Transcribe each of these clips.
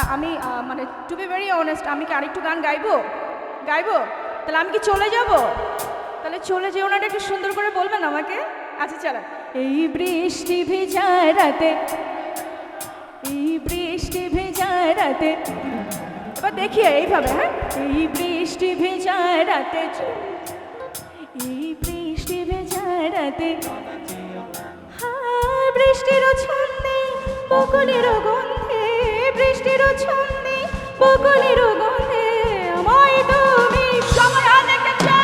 আচ্ছা আমি মানে টু বি ভেরি অনেস্ট, আমি কি আরেকটু গান গাইবো গাইবো তাহলে আমি কি চলে যাব? তাহলে চলে যেও না, একটু সুন্দর করে বলবেন আমাকে। আচ্ছা চলো। এই বৃষ্টি ভেজা রাতে, এই বৃষ্টি ভেজা রাতে, এবার দেখিয়ে এইভাবে, হ্যাঁ। এই বৃষ্টি ভেজা রাতে, এই বৃষ্টি ভেজা রাতে, হ্যাঁ বৃষ্টির ছন্দে বকুলের গন্ধে, বৃষ্টির ছন্দে বকুলের গন্ধে আমায় তুমি সময় দেখেছো।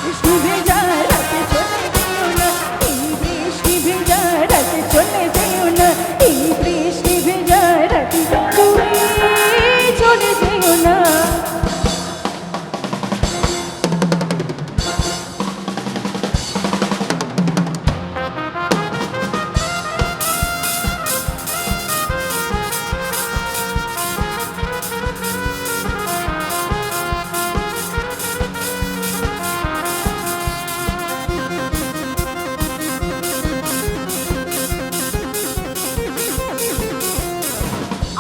বৃষ্টি ভেজা রাতে চলে যেও না, এই বৃষ্টি ভেজা রাতে চলে যেও না, এই বৃষ্টি ভেজা রাতে তুমি চলে যেও না।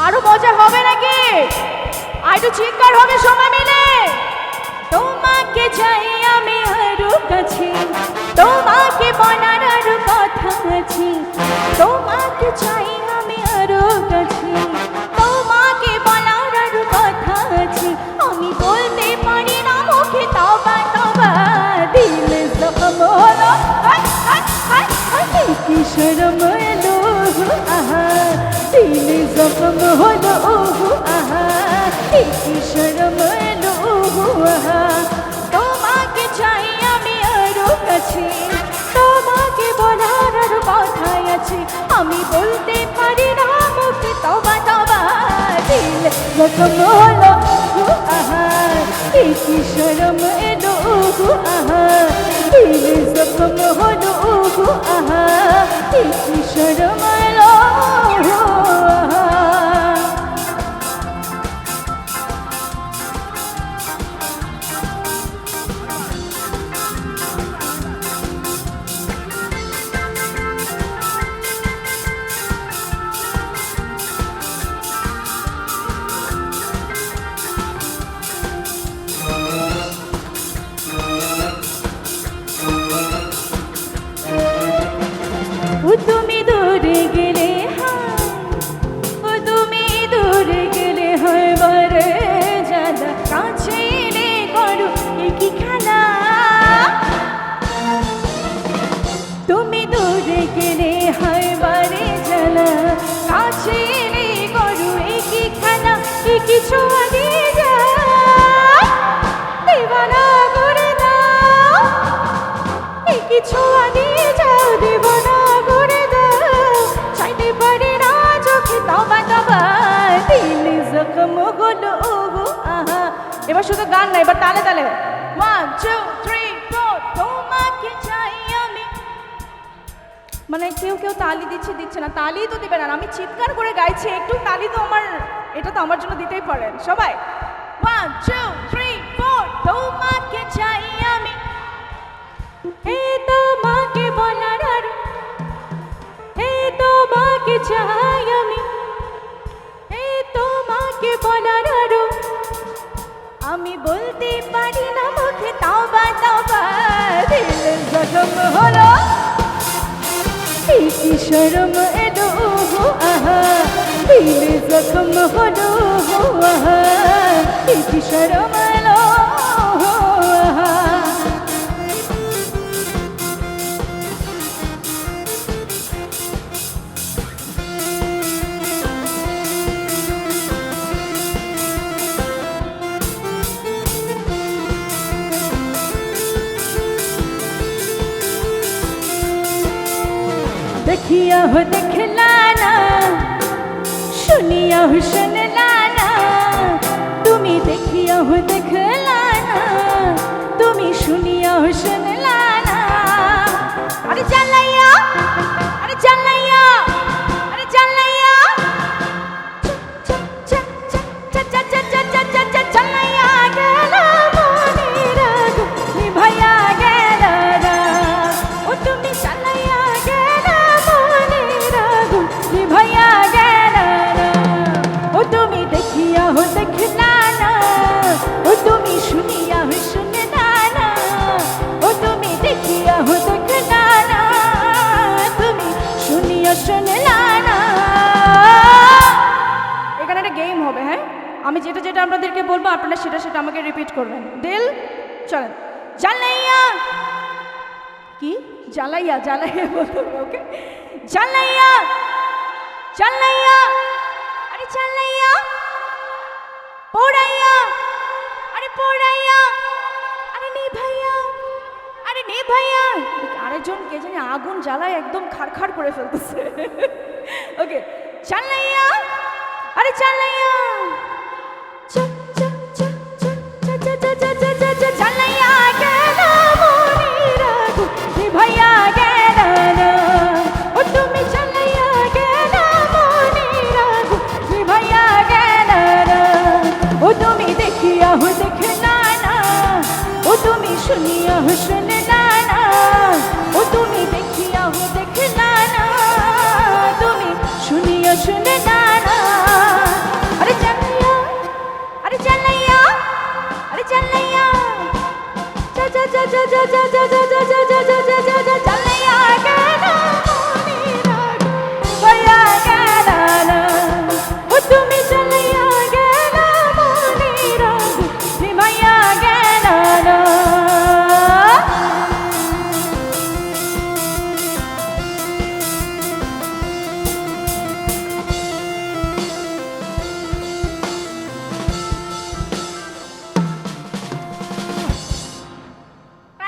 আরো মজা হবে নাকি? আর একটু চিৎকার হবে সবাই মিলে। তোমাকে চাই আমি আরো কাছে, তোমাকে বলার আরো কথা আছে, তোমাকে চাই আমি আরো কাছে, তোমাকে বলার আরো কথা আছে, আমি বলতে পারি না মুখে তবা তবা, দিলে জখম হলো কি শরম এলো আহা, দিলে জখম হলো আহা, কি শরম এলো আহা। তোমাকে চাই আমি আরো কাছে, তোমাকে বলার আরো কথা আছে, আমি বলতে পারি না মুখে তবা তবা, দিলে জখম হলো আহা, কি শরম এলো আহা, দিলে জখম হলো আহা, কি শরম এলো আহা। তুমি দূরে গেলে, ও তুমি দূরে গেলে হয় বারে জানা, কাছে এলে করো কি খেলা। তুমি দূরে গেলে হয় বারে জানা, কাছে এলে করো কি খেলা, কিছু আগে যা দেবানা করে দাও, কিছু আগে যাও দেবানা করে দাও, চাইতে পারি না চোখে তবা তবা, দিলে জখম হলো আহা। এবার শুধু গান না, এবার তালে তালে 1 2 3 4। তোমাকে চাই আমি, মানে কেউ কেউ তালি দিচ্ছে না, তালি তো দিবে না, আমি চিৎকার করে গাইছি, একটু তালি তো আমার, এটা তো আমার জন্য দিতেই পারেন সবাই। 1 2 3 4। তোমাকে চাই আমি, হে তোমাকে বলার আর, হে তোমাকে চাই আমি, হে তোমাকে বলার আরো, আমি বলতে পারি না মুখে তবা তবা, দিল জখম হলো কি শরম এলো আহা, দিল জখম হলো আহা, কি শরম এলো আহা। देखिया हो देखला ना, सुनिया हो सुनला ना, तुमी देखिया हो देखला ना, तुमी सुनिया हो सुनला ना। अरे चलैया, अरे चलैया, अरे चलैया, चलैया गेला मोनेरा निभया गेला रा, ओ तुमी चलैया गेला मोनेरा निभया गेला रा, ओ तुमी আমি যেটা যেটা আপনাদেরকে বলবো আপনারা সেটা সেটা আমাকে রিপিট করবেন। দিল চলেন। জ্বালাইয়া, কি জ্বালাইয়া, জ্বালাইয়া বলতে হবে, ওকে। জ্বালাইয়া জ্বালাইয়া, আরে জ্বালাইয়া, পোড়াইয়া, আরে পোড়াইয়া, আরে নিভাইয়া, আরে নিভাইয়া। আরেকজন কে জানি আগুন জ্বালায় একদম খাড়খাড় করে ফেলতেছে। ওকে, জ্বালাইয়া, আরে জ্বালাইয়া, জ্বালাইয়া গেল মনের আগুন, নিভাইয়া গেল না। ও তুমি জ্বালাইয়া গেল মনের আগুন, নিভাইয়া গেল না। ও তুমি দেখিয়া হো দেখে না না, ও তুমি শুনিয়া হো শুনে না না, ও তুমি দেখিয়া হো দেখে না না, তুমি শুনিয়া শুনে না